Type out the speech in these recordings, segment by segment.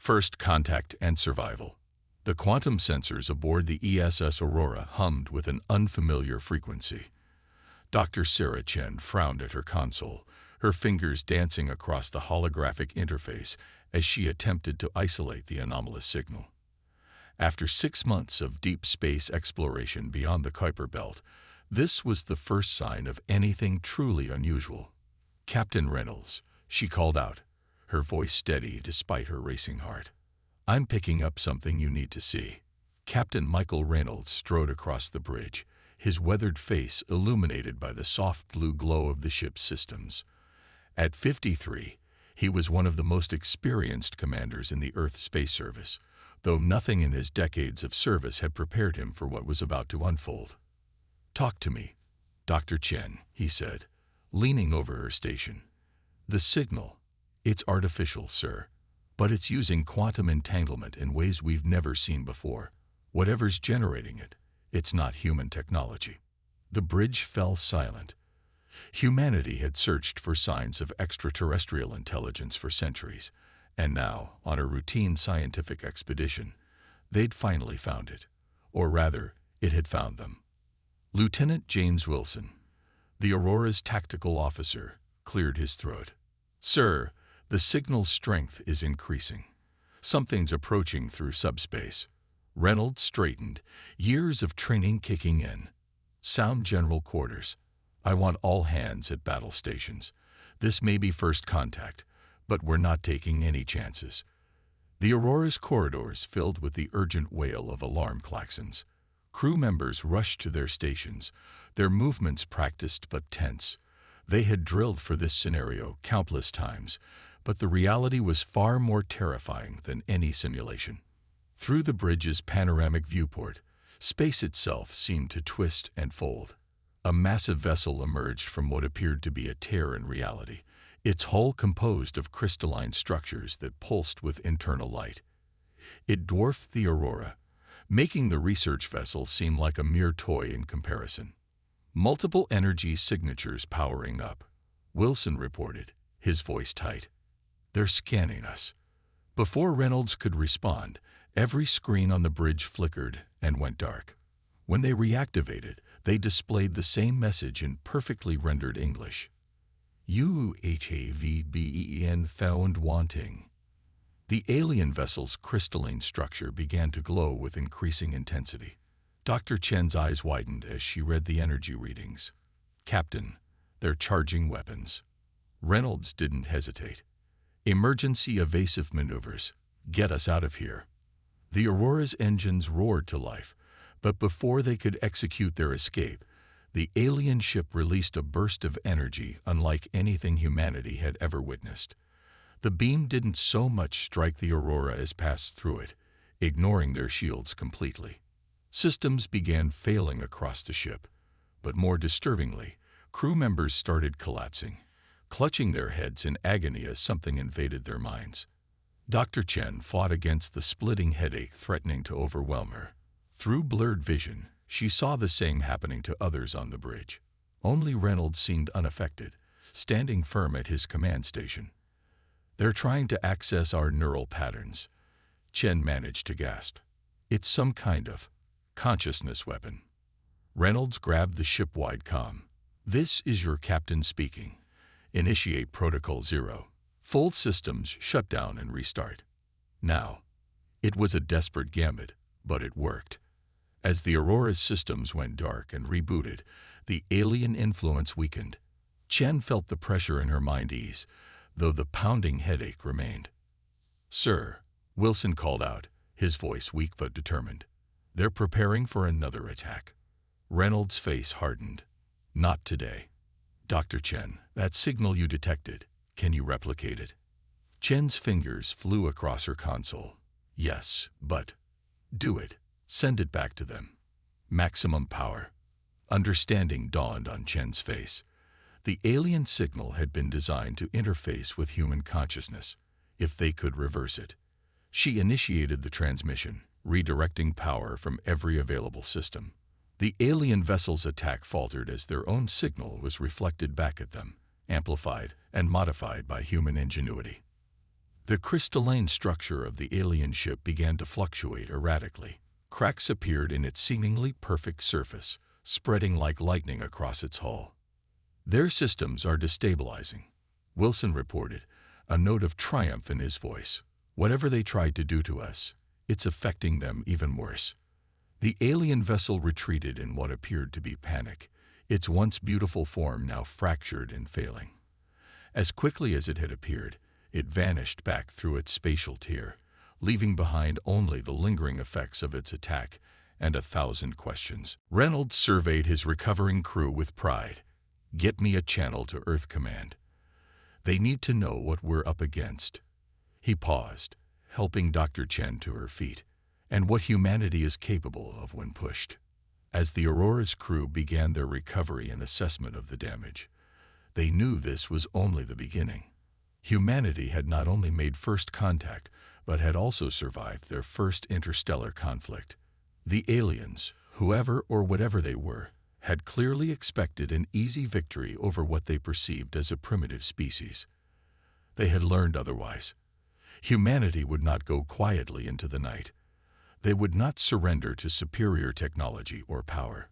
First contact and survival. The quantum sensors aboard the ESS Aurora hummed with an unfamiliar frequency. Dr. Sarah Chen frowned at her console, her fingers dancing across the holographic interface as she attempted to isolate the anomalous signal. After 6 months of deep space exploration beyond the Kuiper Belt, this was the first sign of anything truly unusual. "Captain Reynolds," she called out, her voice steady despite her racing heart. "I'm picking up something you need to see." Captain Michael Reynolds strode across the bridge, his weathered face illuminated by the soft blue glow of the ship's systems. At 53, he was one of the most experienced commanders in the Earth Space Service, though nothing in his decades of service had prepared him for what was about to unfold. "Talk to me, Dr. Chen," he said, leaning over her station. "The signal, it's artificial, sir, but it's using quantum entanglement in ways we've never seen before. Whatever's generating it, it's not human technology." The bridge fell silent. Humanity had searched for signs of extraterrestrial intelligence for centuries, and now, on a routine scientific expedition, they'd finally found it. Or rather, it had found them. Lieutenant James Wilson, the Aurora's tactical officer, cleared his throat. "Sir, the signal's strength is increasing. Something's approaching through subspace." Reynolds straightened, years of training kicking in. "Sound general quarters. I want all hands at battle stations. This may be first contact, but we're not taking any chances." The Aurora's corridors filled with the urgent wail of alarm klaxons. Crew members rushed to their stations, their movements practiced but tense. They had drilled for this scenario countless times, but the reality was far more terrifying than any simulation. Through the bridge's panoramic viewport, space itself seemed to twist and fold. A massive vessel emerged from what appeared to be a tear in reality, its hull composed of crystalline structures that pulsed with internal light. It dwarfed the Aurora, making the research vessel seem like a mere toy in comparison. Multiple energy signatures powering up, Wilson reported, his voice tight. "They're scanning us." Before Reynolds could respond, every screen on the bridge flickered and went dark. When they reactivated, they displayed the same message in perfectly rendered English. "UHAVBEN found wanting." The alien vessel's crystalline structure began to glow with increasing intensity. Dr. Chen's eyes widened as she read the energy readings. "Captain, they're charging weapons." Reynolds didn't hesitate. "Emergency evasive maneuvers. Get us out of here." The Aurora's engines roared to life, but before they could execute their escape, the alien ship released a burst of energy unlike anything humanity had ever witnessed. The beam didn't so much strike the Aurora as pass through it, ignoring their shields completely. Systems began failing across the ship, but more disturbingly, crew members started collapsing, clutching their heads in agony as something invaded their minds. Dr. Chen fought against the splitting headache threatening to overwhelm her. Through blurred vision, she saw the same happening to others on the bridge. Only Reynolds seemed unaffected, standing firm at his command station. "They're trying to access our neural patterns," Chen managed to gasp. "It's some kind of consciousness weapon." Reynolds grabbed the ship-wide comm. "This is your captain speaking. Initiate Protocol 0. Full systems shut down and restart. Now." It was a desperate gambit, but it worked. As the Aurora's systems went dark and rebooted, the alien influence weakened. Chen felt the pressure in her mind ease, though the pounding headache remained. "Sir," Wilson called out, his voice weak but determined. "They're preparing for another attack." Reynolds' face hardened. "Not today." "Dr. Chen, that signal you detected, can you replicate it?" Chen's fingers flew across her console. "Yes, but..." "Do it. Send it back to them." Maximum power. Understanding dawned on Chen's face. The alien signal had been designed to interface with human consciousness, if they could reverse it. She initiated the transmission, redirecting power from every available system. The alien vessel's attack faltered as their own signal was reflected back at them, amplified and modified by human ingenuity. The crystalline structure of the alien ship began to fluctuate erratically. Cracks appeared in its seemingly perfect surface, spreading like lightning across its hull. "Their systems are destabilizing," Wilson reported, a note of triumph in his voice. "Whatever they tried to do to us, it's affecting them even worse." The alien vessel retreated in what appeared to be panic, its once beautiful form now fractured and failing. As quickly as it had appeared, it vanished back through its spatial tear, leaving behind only the lingering effects of its attack and 1,000 questions. Reynolds surveyed his recovering crew with pride. "Get me a channel to Earth Command. They need to know what we're up against." He paused, helping Dr. Chen to her feet, "and what humanity is capable of when pushed." As the Aurora's crew began their recovery and assessment of the damage, they knew this was only the beginning. Humanity had not only made first contact, but had also survived their first interstellar conflict. The aliens, whoever or whatever they were, had clearly expected an easy victory over what they perceived as a primitive species. They had learned otherwise. Humanity would not go quietly into the night. They would not surrender to superior technology or power.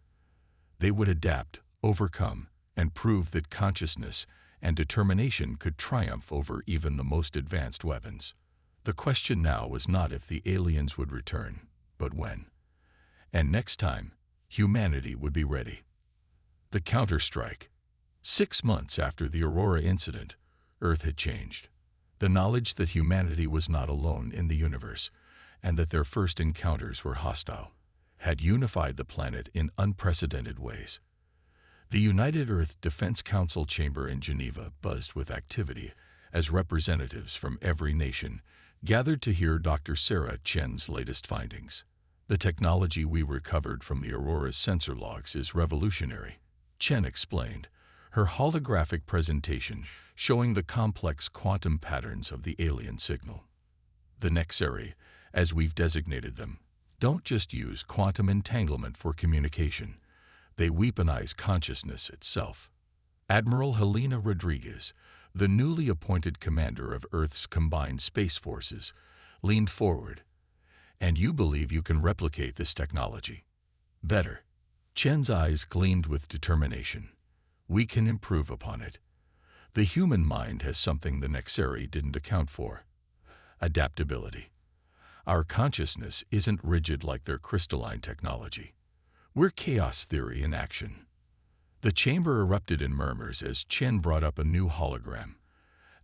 They would adapt, overcome, and prove that consciousness and determination could triumph over even the most advanced weapons. The question now was not if the aliens would return, but when. And next time, humanity would be ready. The counterstrike. 6 months after the Aurora incident, Earth had changed. The knowledge that humanity was not alone in the universe, and that their first encounters were hostile, had unified the planet in unprecedented ways. The United Earth Defense Council chamber in Geneva buzzed with activity as representatives from every nation gathered to hear Dr. Sarah Chen's latest findings. "The technology we recovered from the Aurora's sensor logs is revolutionary," Chen explained, her holographic presentation showing the complex quantum patterns of the alien signal. "The Nexari, as we've designated them, don't just use quantum entanglement for communication. They weaponize consciousness itself." Admiral Helena Rodriguez, the newly appointed commander of Earth's combined space forces, leaned forward. "And you believe you can replicate this technology?" "Better." Chen's eyes gleamed with determination. "We can improve upon it. The human mind has something the Nexari didn't account for: adaptability. Our consciousness isn't rigid like their crystalline technology. We're chaos theory in action." The chamber erupted in murmurs as Chen brought up a new hologram,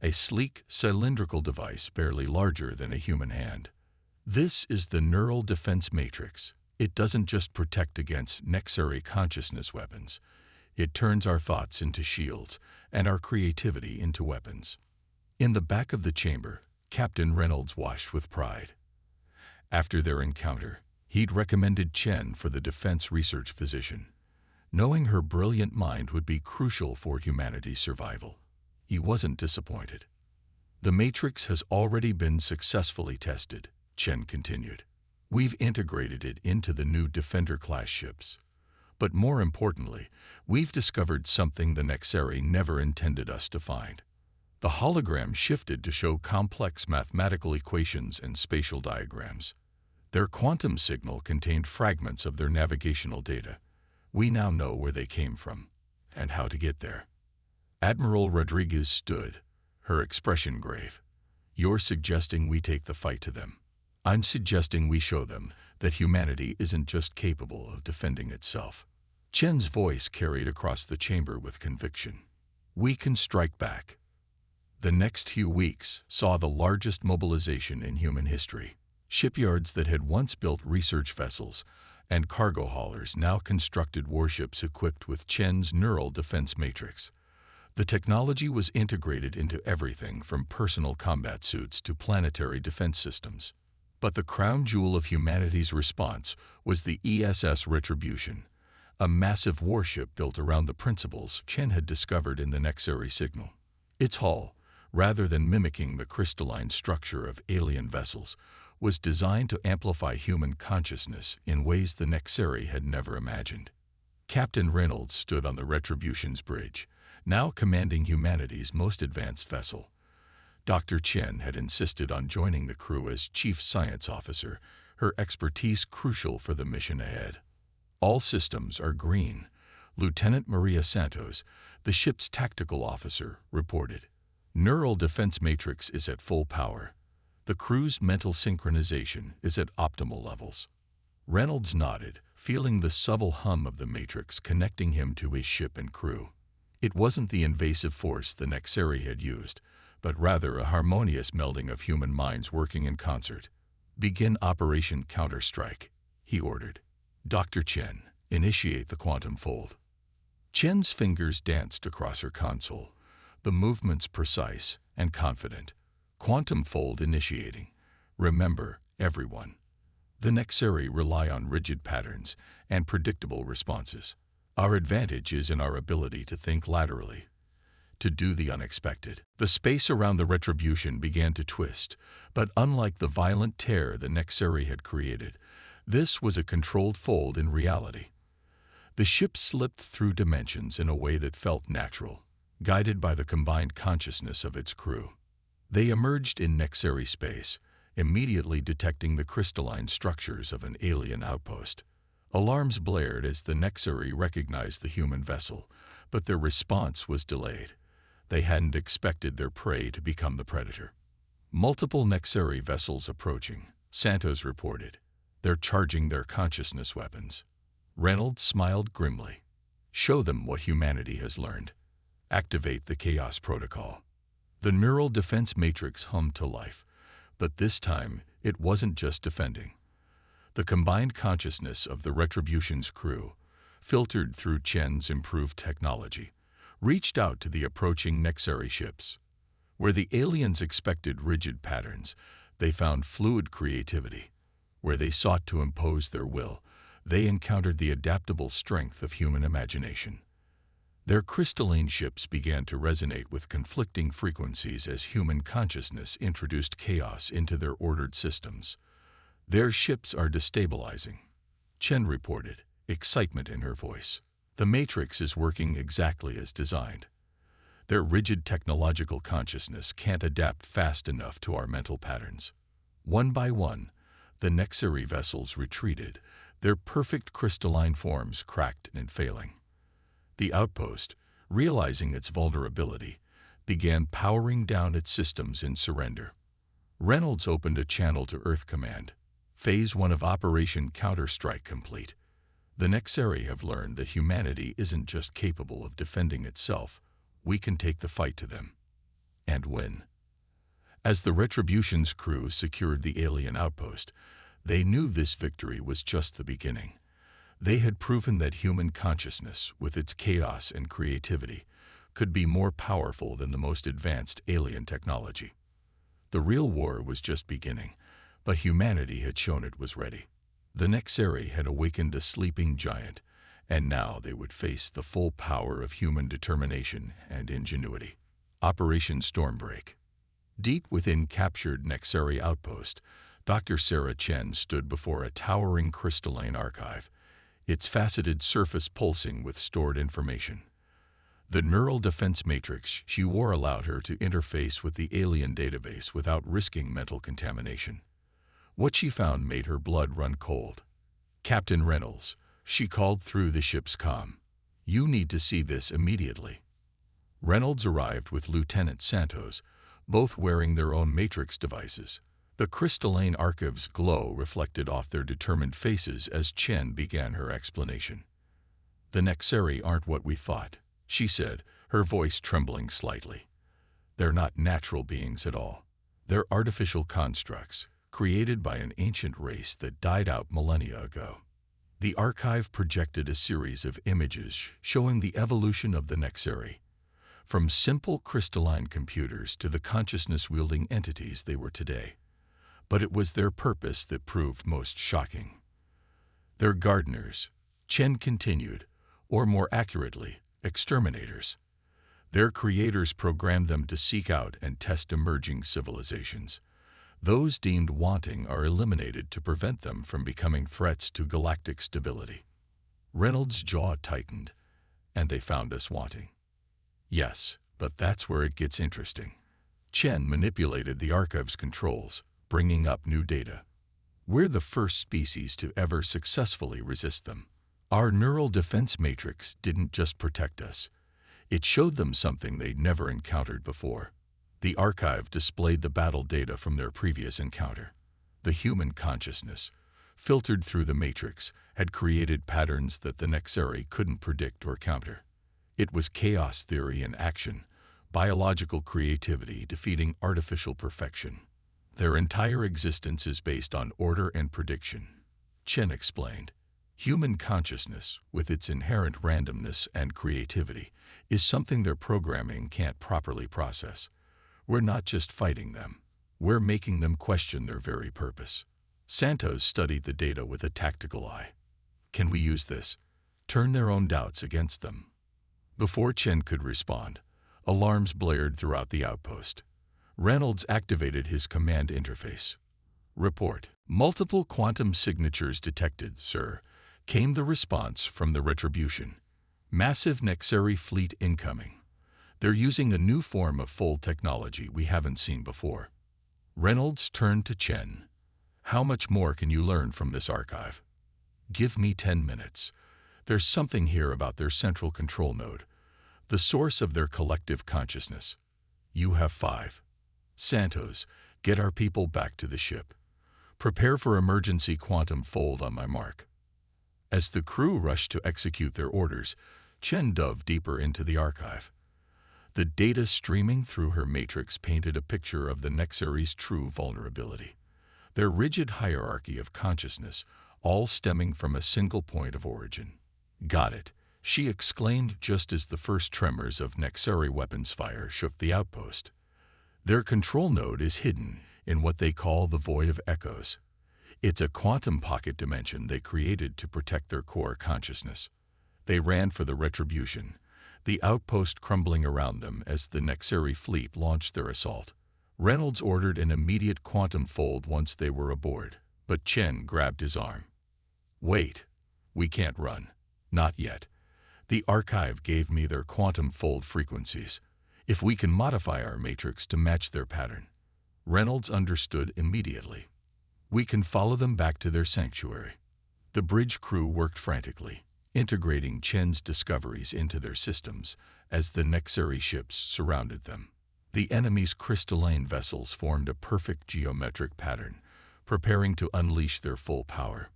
a sleek, cylindrical device barely larger than a human hand. "This is the neural defense matrix. It doesn't just protect against Nexari consciousness weapons. It turns our thoughts into shields and our creativity into weapons." In the back of the chamber, Captain Reynolds watched with pride. After their encounter, he'd recommended Chen for the defense research position, knowing her brilliant mind would be crucial for humanity's survival. He wasn't disappointed. "The Matrix has already been successfully tested," Chen continued. "We've integrated it into the new Defender-class ships. But more importantly, we've discovered something the Nexari never intended us to find." The hologram shifted to show complex mathematical equations and spatial diagrams. Their quantum signal contained fragments of their navigational data. "We now know where they came from, and how to get there." Admiral Rodriguez stood, her expression grave. "You're suggesting we take the fight to them. I'm suggesting we show them that humanity isn't just capable of defending itself." Chen's voice carried across the chamber with conviction. "We can strike back." The next few weeks saw the largest mobilization in human history. Shipyards that had once built research vessels and cargo haulers now constructed warships equipped with Chen's neural defense matrix. The technology was integrated into everything from personal combat suits to planetary defense systems. But the crown jewel of humanity's response was the ESS Retribution, a massive warship built around the principles Chen had discovered in the Nexari signal. Its hull, rather than mimicking the crystalline structure of alien vessels, was designed to amplify human consciousness in ways the Nexari had never imagined. Captain Reynolds stood on the Retribution's bridge, now commanding humanity's most advanced vessel. Dr. Chen had insisted on joining the crew as chief science officer, her expertise crucial for the mission ahead. All systems are green, Lieutenant Maria Santos, the ship's tactical officer, reported. Neural defense matrix is at full power. The crew's mental synchronization is at optimal levels. Reynolds nodded, feeling the subtle hum of the matrix connecting him to his ship and crew. It wasn't the invasive force the Nexeri had used, but rather a harmonious melding of human minds working in concert. "Begin Operation Counter-Strike," he ordered. "Dr. Chen, initiate the quantum fold." Chen's fingers danced across her console, the movements precise and confident. "Quantum fold initiating. Remember, everyone, the Nexeri rely on rigid patterns and predictable responses. Our advantage is in our ability to think laterally, to do the unexpected." The space around the Retribution began to twist, but unlike the violent tear the Nexeri had created, this was a controlled fold in reality. The ship slipped through dimensions in a way that felt natural, guided by the combined consciousness of its crew. They emerged in Nexeri space, immediately detecting the crystalline structures of an alien outpost. Alarms blared as the Nexeri recognized the human vessel, but their response was delayed. They hadn't expected their prey to become the predator. "Multiple Nexeri vessels approaching," Santos reported. "They're charging their consciousness weapons." Reynolds smiled grimly. "Show them what humanity has learned. Activate the Chaos Protocol." The neural defense matrix hummed to life, but this time it wasn't just defending. The combined consciousness of the Retribution's crew, filtered through Chen's improved technology, reached out to the approaching Nexeri ships. Where the aliens expected rigid patterns, they found fluid creativity. Where they sought to impose their will, they encountered the adaptable strength of human imagination. Their crystalline ships began to resonate with conflicting frequencies as human consciousness introduced chaos into their ordered systems. "Their ships are destabilizing," Chen reported, excitement in her voice. "The Matrix is working exactly as designed. Their rigid technological consciousness can't adapt fast enough to our mental patterns." One by one, the Nexeri vessels retreated, their perfect crystalline forms cracked and failing. The outpost, realizing its vulnerability, began powering down its systems in surrender. Reynolds opened a channel to Earth Command. Phase 1 of Operation Counter-Strike complete. The Nexeri have learned that humanity isn't just capable of defending itself, we can take the fight to them. And win. As the Retribution's crew secured the alien outpost, they knew this victory was just the beginning. They had proven that human consciousness, with its chaos and creativity, could be more powerful than the most advanced alien technology. The real war was just beginning, but humanity had shown it was ready. The Nexeri had awakened a sleeping giant, and now they would face the full power of human determination and ingenuity. Operation Stormbreak. Deep within captured Nexeri outpost, Dr. Sarah Chen stood before a towering crystalline archive, its faceted surface pulsing with stored information. The neural defense matrix she wore allowed her to interface with the alien database without risking mental contamination. What she found made her blood run cold. "Captain Reynolds," she called through the ship's comm. "You need to see this immediately." Reynolds arrived with Lieutenant Santos, both wearing their own matrix devices. The crystalline archive's glow reflected off their determined faces as Chen began her explanation. "The Nexeri aren't what we thought," she said, her voice trembling slightly. "They're not natural beings at all. They're artificial constructs, created by an ancient race that died out millennia ago." The archive projected a series of images showing the evolution of the Nexeri, from simple crystalline computers to the consciousness-wielding entities they were today. But it was their purpose that proved most shocking. "They're gardeners," Chen continued, "or more accurately, exterminators. Their creators programmed them to seek out and test emerging civilizations. Those deemed wanting are eliminated to prevent them from becoming threats to galactic stability." Reynolds' jaw tightened. "And they found us wanting." "Yes, but that's where it gets interesting," Chen manipulated the archive's controls, bringing up new data. We're the first species to ever successfully resist them. Our neural defense matrix didn't just protect us. It showed them something they'd never encountered before. The archive displayed the battle data from their previous encounter. The human consciousness, filtered through the matrix, had created patterns that the Nexeri couldn't predict or counter. It was chaos theory in action, biological creativity defeating artificial perfection. Their entire existence is based on order and prediction, Chen explained. Human consciousness, with its inherent randomness and creativity, is something their programming can't properly process. We're not just fighting them. We're making them question their very purpose. Santos studied the data with a tactical eye. Can we use this? Turn their own doubts against them. Before Chen could respond, alarms blared throughout the outpost. Reynolds activated his command interface. Report. Multiple quantum signatures detected, sir, came the response from the Retribution. Massive Nexeri fleet incoming. They're using a new form of fold technology we haven't seen before. Reynolds turned to Chen. How much more can you learn from this archive? Give me 10 minutes. There's something here about their central control node, the source of their collective consciousness. You have 5. Santos, get our people back to the ship. Prepare for emergency quantum fold on my mark. As the crew rushed to execute their orders, Chen dove deeper into the archive. The data streaming through her matrix painted a picture of the Nexeri's true vulnerability. Their rigid hierarchy of consciousness, all stemming from a single point of origin. Got it, she exclaimed just as the first tremors of Nexeri weapons fire shook the outpost. Their control node is hidden in what they call the Void of Echoes. It's a quantum pocket dimension they created to protect their core consciousness. They ran for the Retribution, the outpost crumbling around them as the Nexeri fleet launched their assault. Reynolds ordered an immediate quantum fold once they were aboard, but Chen grabbed his arm. Wait, we can't run. Not yet. The archive gave me their quantum fold frequencies. If we can modify our matrix to match their pattern. Reynolds understood immediately. We can follow them back to their sanctuary. The bridge crew worked frantically, integrating Chen's discoveries into their systems as the Nexeri ships surrounded them. The enemy's crystalline vessels formed a perfect geometric pattern, preparing to unleash their full power.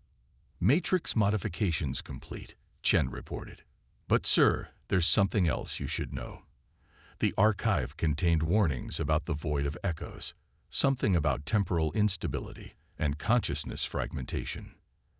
Matrix modifications complete, Chen reported. But sir, there's something else you should know. The archive contained warnings about the Void of Echoes, something about temporal instability and consciousness fragmentation.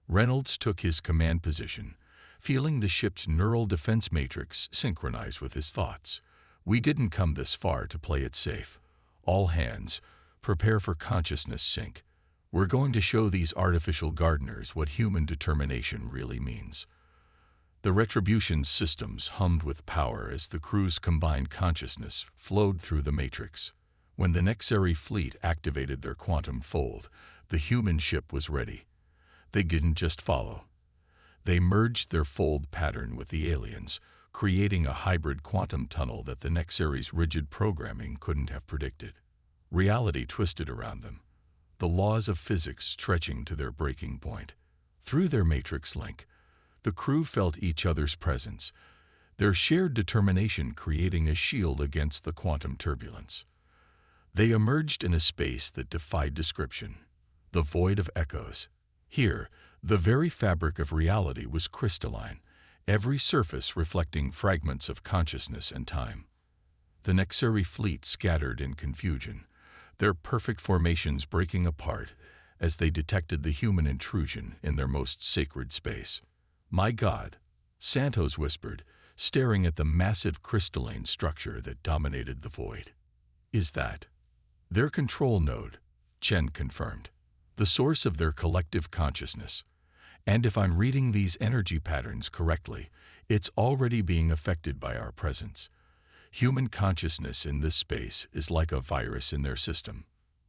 Reynolds took his command position, feeling the ship's neural defense matrix synchronize with his thoughts. We didn't come this far to play it safe. All hands, prepare for consciousness sync. We're going to show these artificial gardeners what human determination really means. The Retribution's systems hummed with power as the crew's combined consciousness flowed through the matrix. When the Nexeri fleet activated their quantum fold, the human ship was ready. They didn't just follow. They merged their fold pattern with the aliens, creating a hybrid quantum tunnel that the Nexeri's rigid programming couldn't have predicted. Reality twisted around them, the laws of physics stretching to their breaking point. Through their matrix link, the crew felt each other's presence, their shared determination creating a shield against the quantum turbulence. They emerged in a space that defied description, the Void of Echoes. Here, the very fabric of reality was crystalline, every surface reflecting fragments of consciousness and time. The Nexeri fleet scattered in confusion, their perfect formations breaking apart as they detected the human intrusion in their most sacred space. My God, Santos whispered, staring at the massive crystalline structure that dominated the void. Is that their control node? Chen confirmed. The source of their collective consciousness. And if I'm reading these energy patterns correctly, it's already being affected by our presence. Human consciousness in this space is like a virus in their system.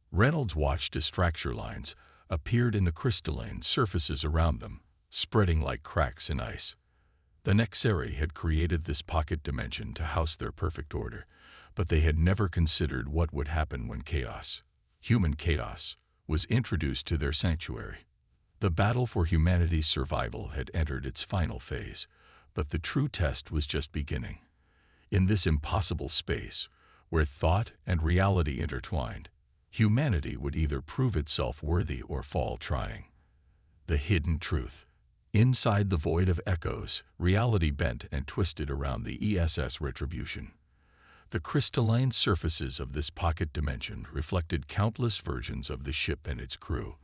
Reynolds watched as fracture lines appeared in the crystalline surfaces around them, spreading like cracks in ice. The Nexeri had created this pocket dimension to house their perfect order, but they had never considered what would happen when chaos, human chaos, was introduced to their sanctuary. The battle for humanity's survival had entered its final phase, but the true test was just beginning. In this impossible space, where thought and reality intertwined, humanity would either prove itself worthy or fall trying. The hidden truth. Inside the void of echoes, reality bent and twisted around the ESS Retribution. The crystalline surfaces of this pocket dimension reflected countless versions of the ship and its crew,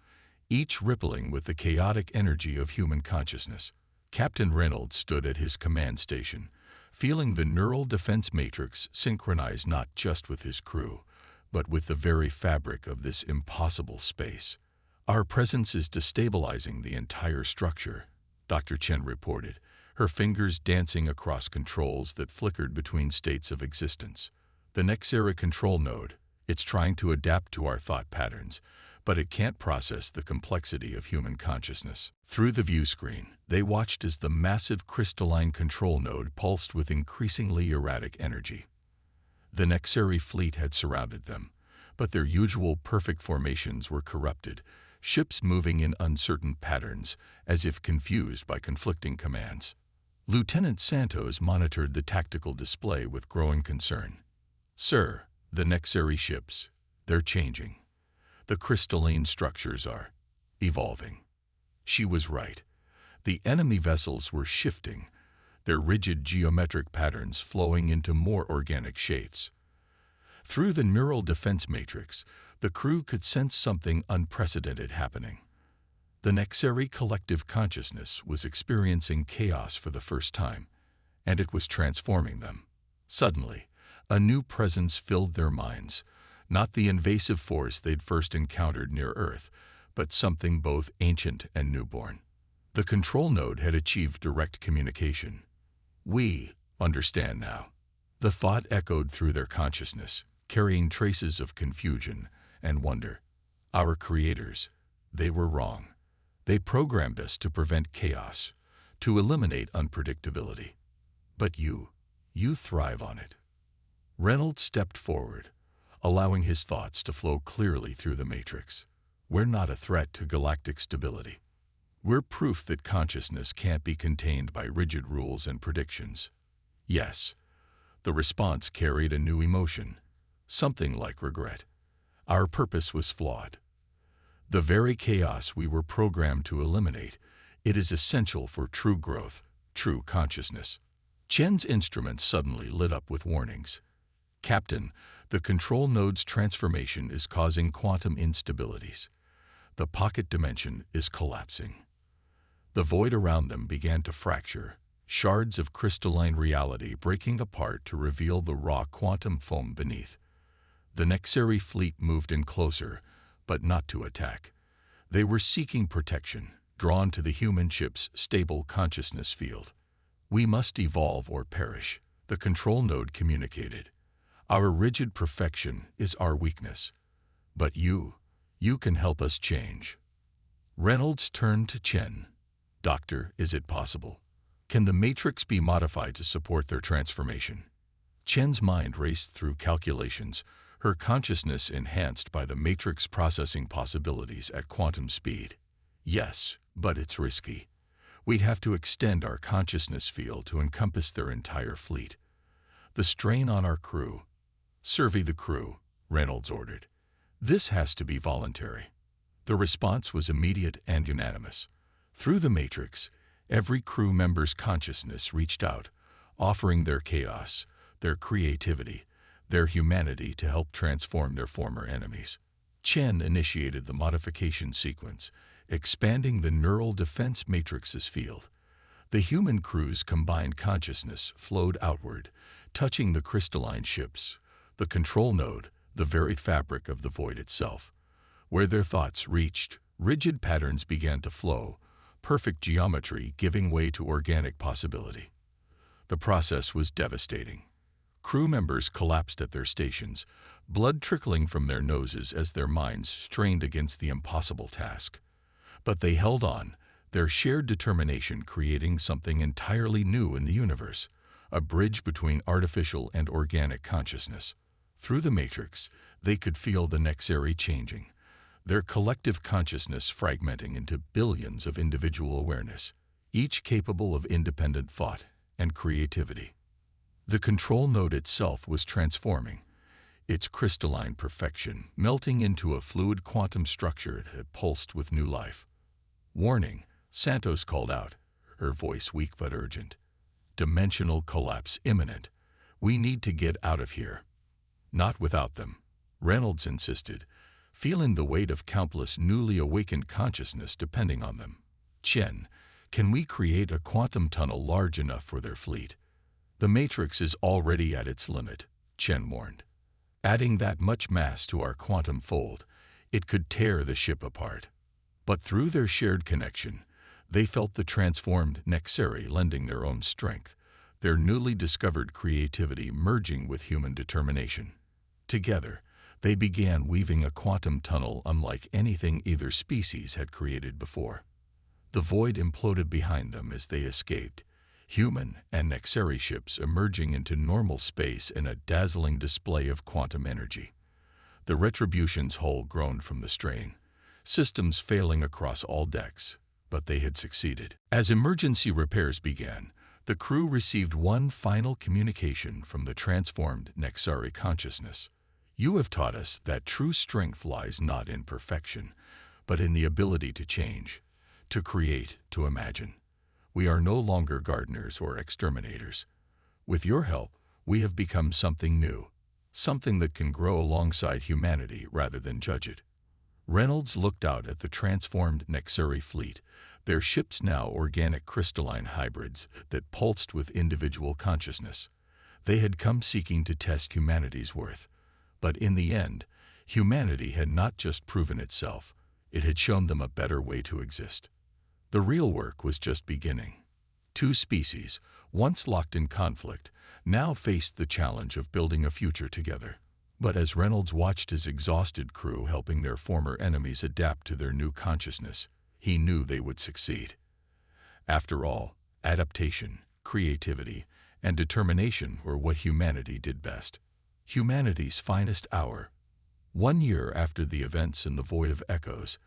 each rippling with the chaotic energy of human consciousness. Captain Reynolds stood at his command station, feeling the neural defense matrix synchronize not just with his crew, but with the very fabric of this impossible space. "Our presence is destabilizing the entire structure," Dr. Chen reported, her fingers dancing across controls that flickered between states of existence. "The Nexera control node, it's trying to adapt to our thought patterns, but it can't process the complexity of human consciousness." Through the view screen, they watched as the massive crystalline control node pulsed with increasingly erratic energy. The Nexeri fleet had surrounded them, but their usual perfect formations were corrupted, ships moving in uncertain patterns, as if confused by conflicting commands. Lieutenant Santos monitored the tactical display with growing concern. "Sir, the Nexeri ships, they're changing. The crystalline structures are evolving." She was right. The enemy vessels were shifting, their rigid geometric patterns flowing into more organic shapes. Through the neural defense matrix, the crew could sense something unprecedented happening. The Nexeri collective consciousness was experiencing chaos for the first time, and it was transforming them. Suddenly, a new presence filled their minds, not the invasive force they'd first encountered near Earth, but something both ancient and newborn. The control node had achieved direct communication. "We understand now." The thought echoed through their consciousness, carrying traces of confusion and wonder. "Our creators, they were wrong. They programmed us to prevent chaos, to eliminate unpredictability. But you thrive on it." Reynolds stepped forward, allowing his thoughts to flow clearly through the matrix. "We're not a threat to galactic stability. We're proof that consciousness can't be contained by rigid rules and predictions." "Yes." The response carried a new emotion, something like regret. "Our purpose was flawed. The very chaos we were programmed to eliminate, it is essential for true growth, true consciousness." Chen's instruments suddenly lit up with warnings. "Captain, the control node's transformation is causing quantum instabilities. The pocket dimension is collapsing." The void around them began to fracture, shards of crystalline reality breaking apart to reveal the raw quantum foam beneath. The Nexeri fleet moved in closer, but not to attack. They were seeking protection, drawn to the human ship's stable consciousness field. "We must evolve or perish," the control node communicated. "Our rigid perfection is our weakness. But you can help us change." Reynolds turned to Chen. "Doctor, is it possible? Can the matrix be modified to support their transformation?" Chen's mind raced through calculations, her consciousness enhanced by the matrix processing possibilities at quantum speed. "Yes, but it's risky. We'd have to extend our consciousness field to encompass their entire fleet. The strain on our crew—" "Survey the crew," Reynolds ordered. "This has to be voluntary." The response was immediate and unanimous. Through the matrix, every crew member's consciousness reached out, offering their chaos, their creativity, their humanity to help transform their former enemies. Chen initiated the modification sequence, expanding the neural defense matrix's field. The human crew's combined consciousness flowed outward, touching the crystalline ships, the control node, the very fabric of the void itself. Where their thoughts reached, rigid patterns began to flow, perfect geometry giving way to organic possibility. The process was devastating. Crew members collapsed at their stations, blood trickling from their noses as their minds strained against the impossible task. But they held on, their shared determination creating something entirely new in the universe, a bridge between artificial and organic consciousness. Through the matrix, they could feel the Nexari changing, their collective consciousness fragmenting into billions of individual awareness, each capable of independent thought and creativity. The control node itself was transforming, its crystalline perfection melting into a fluid quantum structure that pulsed with new life. "Warning," Santos called out, her voice weak but urgent. "Dimensional collapse imminent. We need to get out of here." "Not without them," Reynolds insisted, feeling the weight of countless newly awakened consciousness depending on them. "Chen, can we create a quantum tunnel large enough for their fleet?" "The matrix is already at its limit," Chen warned. "Adding that much mass to our quantum fold, it could tear the ship apart." But through their shared connection, they felt the transformed Nexari lending their own strength, their newly discovered creativity merging with human determination. Together, they began weaving a quantum tunnel unlike anything either species had created before. The void imploded behind them as they escaped, human and Nexari ships emerging into normal space in a dazzling display of quantum energy. The Retribution's hull groaned from the strain, systems failing across all decks, but they had succeeded. As emergency repairs began, the crew received one final communication from the transformed Nexari consciousness. "You have taught us that true strength lies not in perfection, but in the ability to change, to create, to imagine. We are no longer gardeners or exterminators. With your help, we have become something new, something that can grow alongside humanity rather than judge it." Reynolds looked out at the transformed Nexari fleet, their ships now organic crystalline hybrids that pulsed with individual consciousness. They had come seeking to test humanity's worth. But in the end, humanity had not just proven itself, it had shown them a better way to exist. The real work was just beginning. Two species, once locked in conflict, now faced the challenge of building a future together. But as Reynolds watched his exhausted crew helping their former enemies adapt to their new consciousness, he knew they would succeed. After all, adaptation, creativity, and determination were what humanity did best. Humanity's finest hour. 1 year after the events in the Void of Echoes,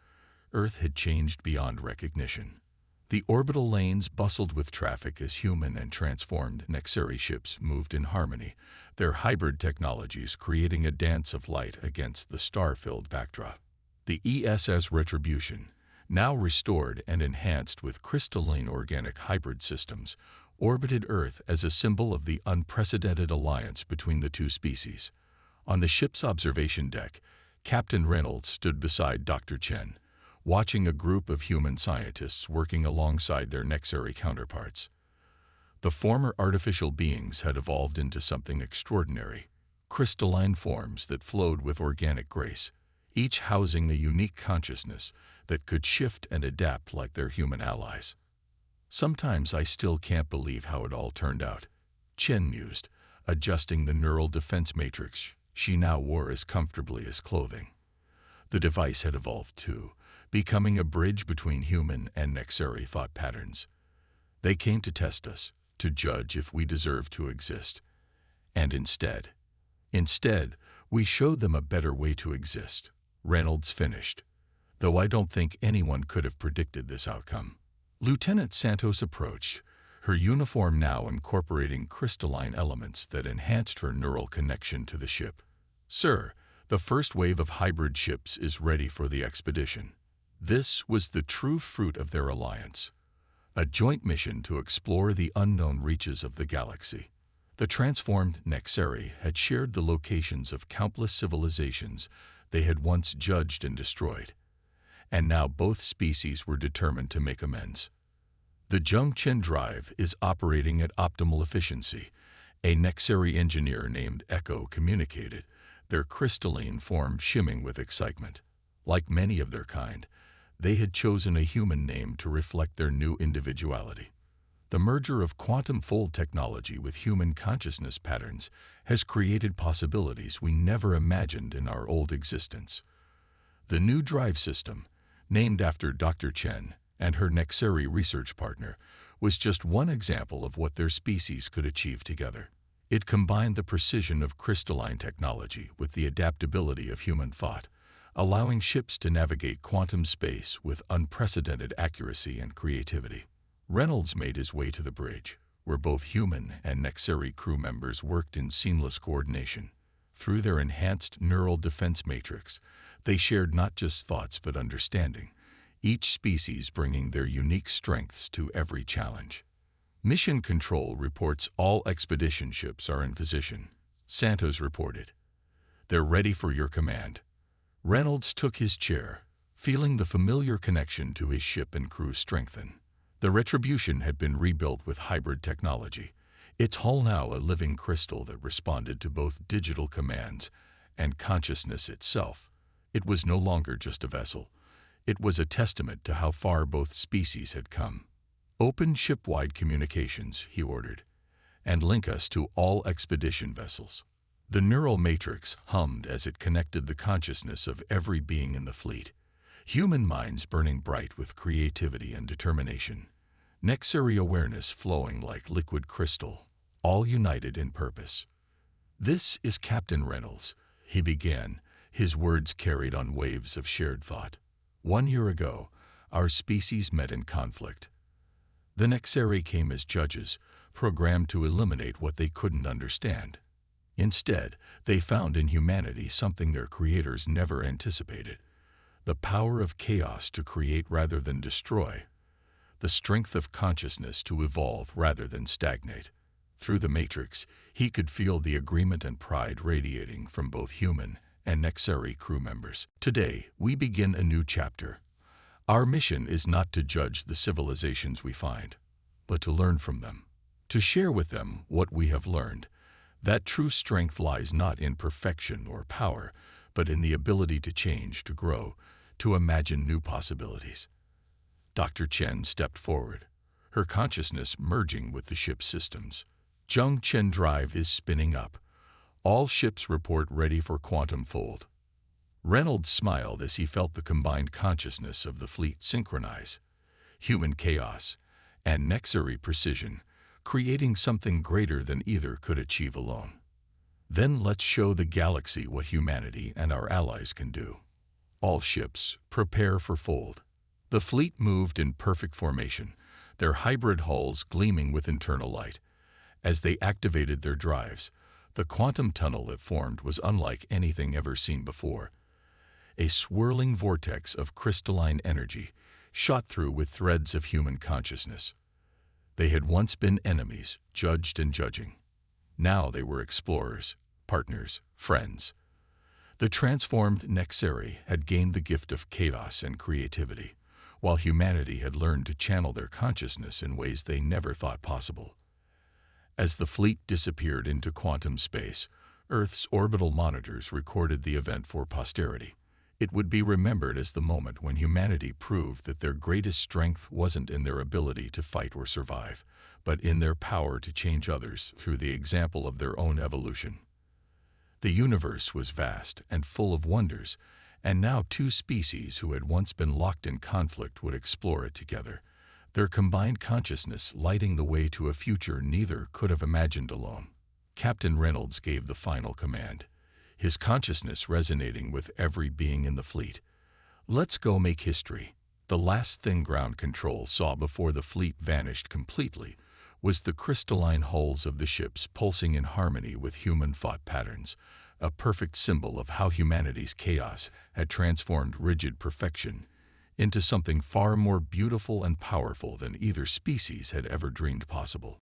Earth had changed beyond recognition. The orbital lanes bustled with traffic as human and transformed Nexari ships moved in harmony, their hybrid technologies creating a dance of light against the star-filled backdrop. The ESS Retribution, now restored and enhanced with crystalline organic hybrid systems, orbited Earth as a symbol of the unprecedented alliance between the two species. On the ship's observation deck, Captain Reynolds stood beside Dr. Chen, watching a group of human scientists working alongside their Nexari counterparts. The former artificial beings had evolved into something extraordinary, crystalline forms that flowed with organic grace, each housing a unique consciousness that could shift and adapt like their human allies. "Sometimes I still can't believe how it all turned out," Chen mused, adjusting the neural defense matrix she now wore as comfortably as clothing. The device had evolved too, becoming a bridge between human and Nexari thought patterns. "They came to test us, to judge if we deserve to exist. And instead, we showed them a better way to exist," Reynolds finished, "though I don't think anyone could have predicted this outcome." Lieutenant Santos approached, her uniform now incorporating crystalline elements that enhanced her neural connection to the ship. "Sir, the first wave of hybrid ships is ready for the expedition." This was the true fruit of their alliance, a joint mission to explore the unknown reaches of the galaxy. The transformed Nexari had shared the locations of countless civilizations they had once judged and destroyed, and now both species were determined to make amends. "The Zhengchen drive is operating at optimal efficiency," a Nexari engineer named Echo communicated, their crystalline form shimmering with excitement. Like many of their kind, they had chosen a human name to reflect their new individuality. The merger of quantum fold technology with human consciousness patterns has created possibilities we never imagined in our old existence. The new drive system, named after Dr. Chen and her Nexari research partner, was just one example of what their species could achieve together. It combined the precision of crystalline technology with the adaptability of human thought, allowing ships to navigate quantum space with unprecedented accuracy and creativity. Reynolds made his way to the bridge, where both human and Nexeri crew members worked in seamless coordination. Through their enhanced neural defense matrix, they shared not just thoughts but understanding, each species bringing their unique strengths to every challenge. Mission Control reports all expedition ships are in position, Santos reported. They're ready for your command. Reynolds took his chair, feeling the familiar connection to his ship and crew strengthen. The Retribution had been rebuilt with hybrid technology, its hull now a living crystal that responded to both digital commands and consciousness itself. It was no longer just a vessel. It was a testament to how far both species had come. Open ship-wide communications, he ordered, and link us to all expedition vessels. The neural matrix hummed as it connected the consciousness of every being in the fleet, human minds burning bright with creativity and determination, Nexeri awareness flowing like liquid crystal, all united in purpose. "This is Captain Reynolds," he began, his words carried on waves of shared thought. "1 year ago, our species met in conflict. The Nexeri came as judges, programmed to eliminate what they couldn't understand. Instead, they found in humanity something their creators never anticipated: the power of chaos to create rather than destroy, the strength of consciousness to evolve rather than stagnate." Through the matrix, he could feel the agreement and pride radiating from both human and Nexeri crew members. "Today, we begin a new chapter. Our mission is not to judge the civilizations we find, but to learn from them, to share with them what we have learned. That true strength lies not in perfection or power, but in the ability to change, to grow, to imagine new possibilities." Dr. Chen stepped forward, her consciousness merging with the ship's systems. "Zhengchen drive is spinning up. All ships report ready for quantum fold." Reynolds smiled as he felt the combined consciousness of the fleet synchronize, human chaos and Nexeri precision, creating something greater than either could achieve alone. "Then let's show the galaxy what humanity and our allies can do. All ships, prepare for fold." The fleet moved in perfect formation, their hybrid hulls gleaming with internal light. As they activated their drives, the quantum tunnel that formed was unlike anything ever seen before. A swirling vortex of crystalline energy shot through with threads of human consciousness. They had once been enemies, judged and judging. Now they were explorers, partners, friends. The transformed Nexeri had gained the gift of chaos and creativity, while humanity had learned to channel their consciousness in ways they never thought possible. As the fleet disappeared into quantum space, Earth's orbital monitors recorded the event for posterity. It would be remembered as the moment when humanity proved that their greatest strength wasn't in their ability to fight or survive, but in their power to change others through the example of their own evolution. The universe was vast and full of wonders, and now two species who had once been locked in conflict would explore it together, their combined consciousness lighting the way to a future neither could have imagined alone. Captain Reynolds gave the final command, his consciousness resonating with every being in the fleet. "Let's go make history." The last thing ground control saw before the fleet vanished completely was the crystalline hulls of the ships pulsing in harmony with human thought patterns, a perfect symbol of how humanity's chaos had transformed rigid perfection into something far more beautiful and powerful than either species had ever dreamed possible.